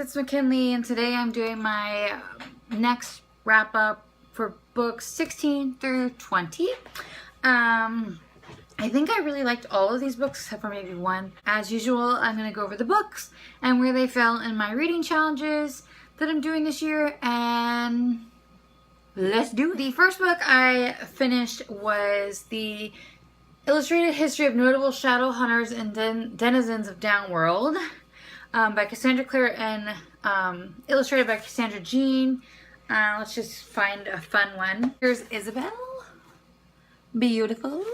it's McKinley, and today I'm doing my next wrap up for books 16 through 20. I think I really liked all of these books except for maybe one. As usual, I'm going to go over the books and where they fell in my reading challenges that I'm doing this year, and let's do it. The first book I finished was the Illustrated History of Notable Shadow Hunters and Denizens of Downworld by Cassandra Clare and illustrated by Cassandra Jean. Let's just find a fun one. Here's Isabel. Beautiful.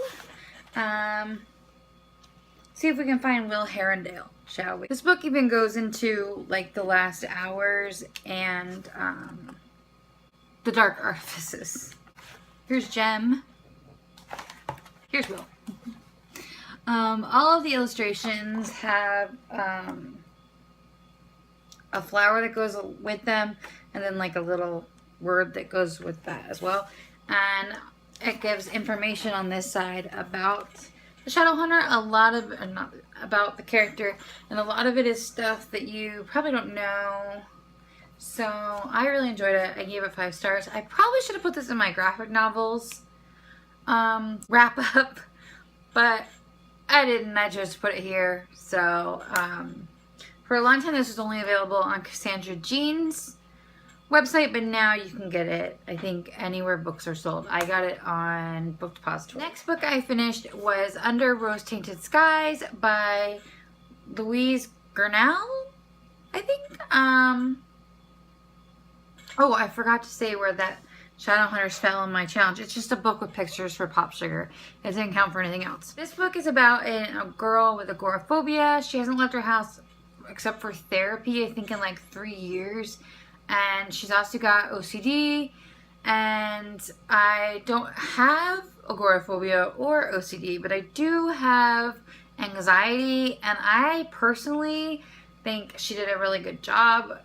See if we can find Will Herondale, shall we? This book even goes into like the last hours and the dark artifices. Here's Jem. Here's Will. All of the illustrations have a flower that goes with them, and then like a little word that goes with that as well. And it gives information on this side about the Shadow Hunter, a lot of, not about the character, and a lot of it is stuff that you probably don't know. So I really enjoyed it. I gave it 5 stars. I probably should have put this in my graphic novels wrap up, but I didn't. I just put it here. So for a long time this was only available on Cassandra Jean's website, but now you can get it, I think, anywhere books are sold. I got it on Book Depository. Next book I finished was Under Rose Tainted Skies by Louise Gurnall, I think. Oh, I forgot to say where that Shadowhunters fell in my challenge. It's just a book with pictures for Pop Sugar. It didn't count for anything else. This book is about a girl with agoraphobia. She hasn't left her house except for therapy, I think, in like 3 years. And she's also got OCD. And I don't have agoraphobia or OCD, but I do have anxiety. And I personally think she did a really good job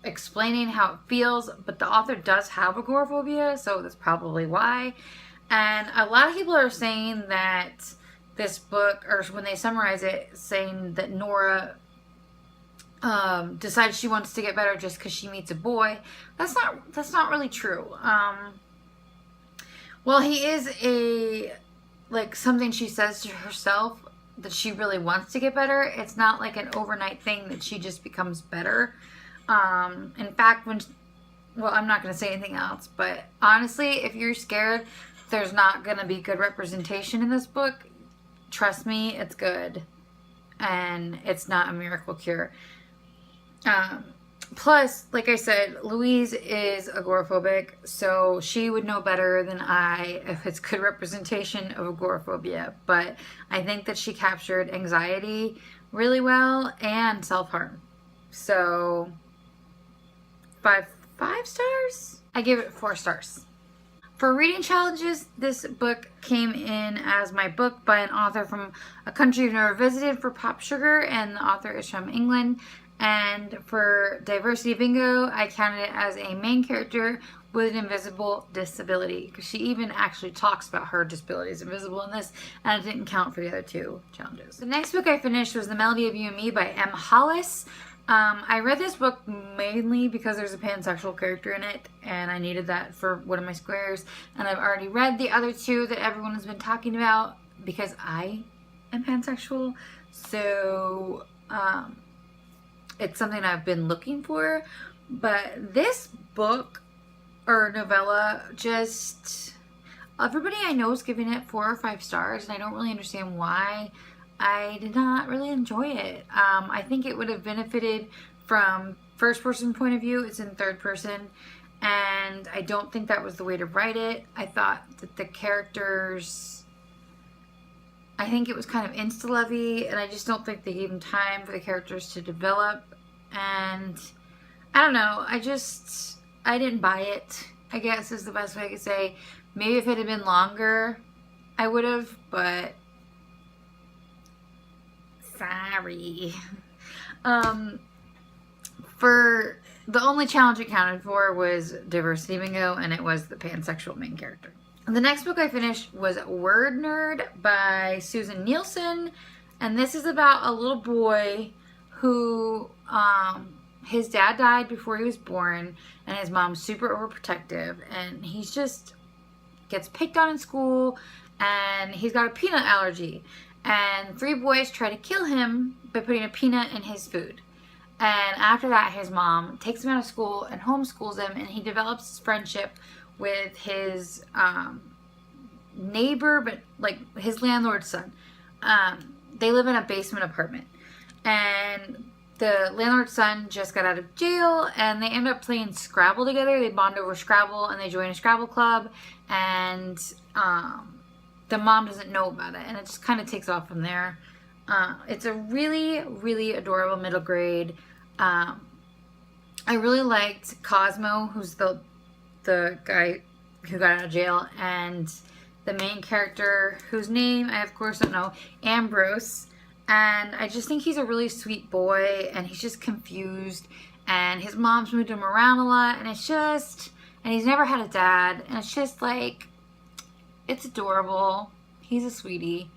explaining how it feels, but the author does have agoraphobia, so that's probably why. And a lot of people are saying that this book, or when they summarize it, saying that Nora decides she wants to get better just because she meets a boy. That's not really true. Well, he is something she says to herself that she really wants to get better. It's not like an overnight thing that she just becomes better. In fact, well, I'm not going to say anything else, but honestly, if you're scared there's not going to be good representation in this book, trust me, it's good. And it's not a miracle cure. Plus, like I said, Louise is agoraphobic, so she would know better than I if it's good representation of agoraphobia. But I think that she captured anxiety really well and self-harm. So 5 stars? I give it 4 stars. For reading challenges, this book came in as my book by an author from a country I've never visited for Pop Sugar, and the author is from England. And for Diversity Bingo, I counted it as a main character with an invisible disability, because she even actually talks about her disability is invisible in this, and it didn't count for the other 2 challenges. The next book I finished was The Melody of You and Me by M. Hollis. I read this book mainly because there's a pansexual character in it, and I needed that for one of my squares. And I've already read the other 2 that everyone has been talking about because I am pansexual. So it's something I've been looking for. But this book or novella, just everybody I know is giving it 4 or 5 stars, and I don't really understand why. I did not really enjoy it. I think it would have benefited from first person point of view. It's in third person, and I don't think that was the way to write it. I thought that the characters, I think it was kind of insta-lovey, and I just don't think they gave them time for the characters to develop. And I don't know, I didn't buy it, I guess is the best way I could say. Maybe if it had been longer, I would have, but sorry. For the only challenge it counted for was Diversity Bingo, and it was the pansexual main character. The next book I finished was Word Nerd by Susan Nielsen, and this is about a little boy who his dad died before he was born, and his mom's super overprotective, and he's just gets picked on in school, and he's got a peanut allergy, and 3 boys try to kill him by putting a peanut in his food. And after that, his mom takes him out of school and homeschools him, and he develops this friendship with his neighbor, but like his landlord's son. They live in a basement apartment, and the landlord's son just got out of jail, and they end up playing Scrabble together. They bond over Scrabble, and they join a Scrabble club, and the mom doesn't know about it, and it just kind of takes off from there. It's a really, really adorable middle grade. I really liked Cosmo, who's the guy who got out of jail, and the main character, whose name I of course don't know, Ambrose. And I just think he's a really sweet boy, and he's just confused, and his mom's moved him around a lot, and he's never had a dad, and it's just like, it's adorable. He's a sweetie,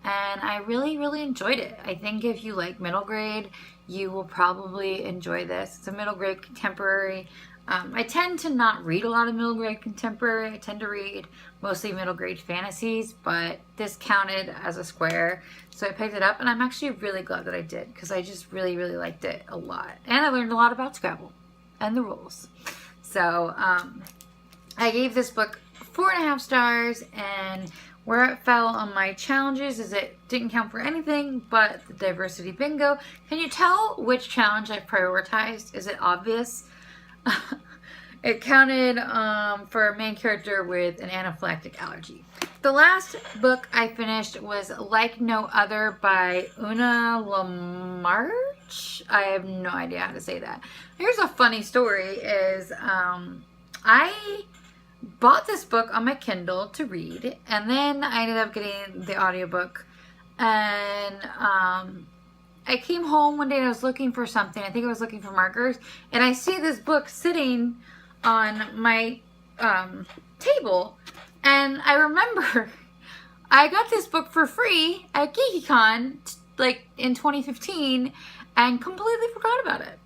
and I really, really enjoyed it. I think if you like middle grade, you will probably enjoy this. It's a middle grade contemporary. I tend to not read a lot of middle grade contemporary. I tend to read mostly middle grade fantasies, but this counted as a square, so I picked it up, and I'm actually really glad that I did, because I just really, really liked it a lot, and I learned a lot about Scrabble and the rules. So I gave this book 4.5 stars, and where it fell on my challenges is it didn't count for anything but the diversity bingo. Can you tell which challenge I prioritized? Is it obvious? It counted for a main character with an anaphylactic allergy. The last book I finished was Like No Other by Una Lamarche. I have no idea how to say that. Here's a funny story is I bought this book on my Kindle to read, and then I ended up getting the audiobook, and I came home one day and I was looking for something. I think I was looking for markers, and I see this book sitting on my table, and I remember I got this book for free at GeekyCon like in 2015 and completely forgot about it.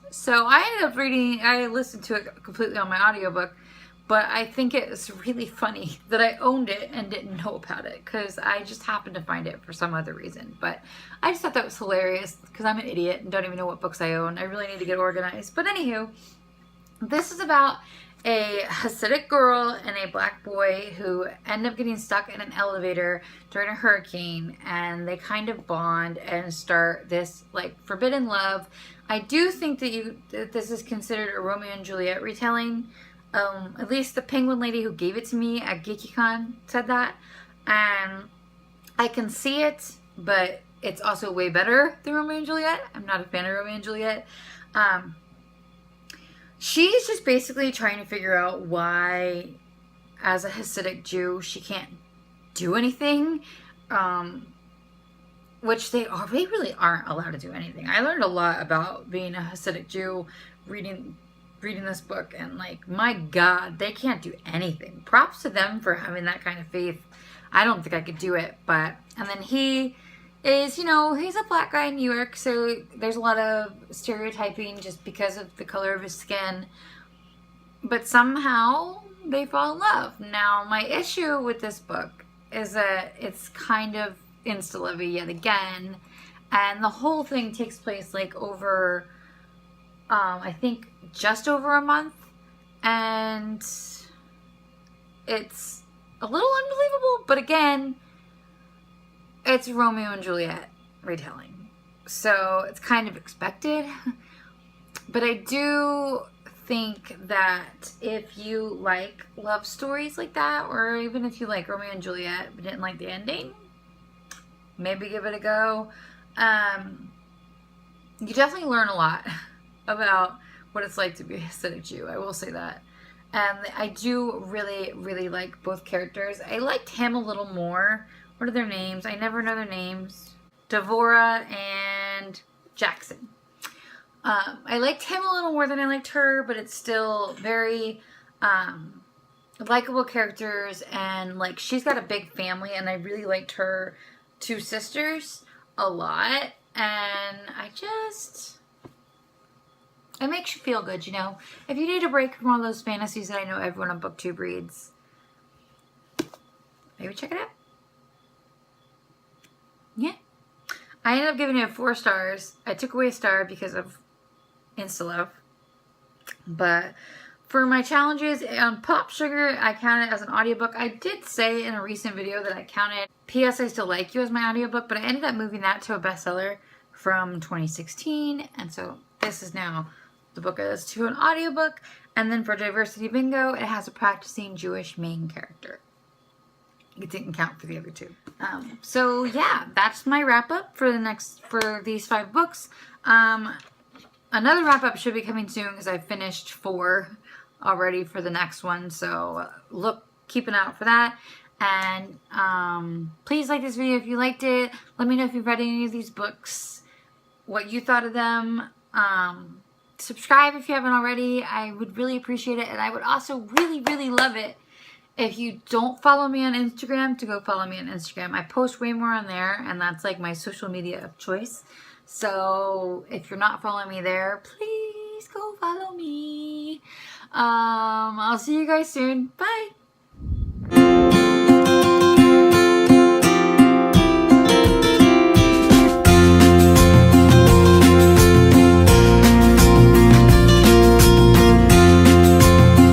So I ended up I listened to it completely on my audiobook, but I think it's really funny that I owned it and didn't know about it, because I just happened to find it for some other reason. But I just thought that was hilarious, because I'm an idiot and don't even know what books I own. I really need to get organized. But anywho, this is about a Hasidic girl and a black boy who end up getting stuck in an elevator during a hurricane, and they kind of bond and start this like forbidden love. I do think that this is considered a Romeo and Juliet retelling. At least the penguin lady who gave it to me at GeekyCon said that. And I can see it, but it's also way better than Romeo and Juliet. I'm not a fan of Romeo and Juliet. She's just basically trying to figure out why, as a Hasidic Jew, she can't do anything. Which they really aren't allowed to do anything. I learned a lot about being a Hasidic Jew reading this book, and like, my God, they can't do anything. Props to them for having that kind of faith. I don't think I could do it, and then he is, he's a black guy in New York, so there's a lot of stereotyping just because of the color of his skin, but somehow they fall in love. Now, my issue with this book is that it's kind of insta-lovey yet again, and the whole thing takes place like over I think just over a month, and it's a little unbelievable, but again, it's Romeo and Juliet retelling, so it's kind of expected. But I do think that if you like love stories like that, or even if you like Romeo and Juliet but didn't like the ending, maybe give it a go. You definitely learn a lot about what it's like to be a Hasidic Jew, I will say that. And I do really, really like both characters. I liked him a little more. What are their names? I never know their names. Devorah and Jackson. I liked him a little more than I liked her, but it's still very likable characters, and like, she's got a big family, and I really liked her 2 sisters a lot, and It makes you feel good, you know. If you need a break from all those fantasies that I know everyone on BookTube reads, maybe check it out. Yeah. I ended up giving it 4 stars. I took away a star because of Instalove. But for my challenges on Pop Sugar, I count it as an audiobook. I did say in a recent video that I counted P.S. I Still Like You as my audiobook, but I ended up moving that to a bestseller from 2016. And so this is now the book is to an audiobook. And then for Diversity Bingo, it has a practicing Jewish main character. It didn't count for the other 2. So yeah, that's my wrap up for these 5 books. Another wrap up should be coming soon because I finished 4 already for the next one. So keep an eye out for that. And please like this video if you liked it. Let me know if you've read any of these books, what you thought of them. Subscribe if you haven't already. I would really appreciate it. And I would also really, really love it if you don't follow me on Instagram, to go follow me on Instagram. I post way more on there, and that's like my social media of choice. So if you're not following me there, please go follow me. I'll see you guys soon. Bye.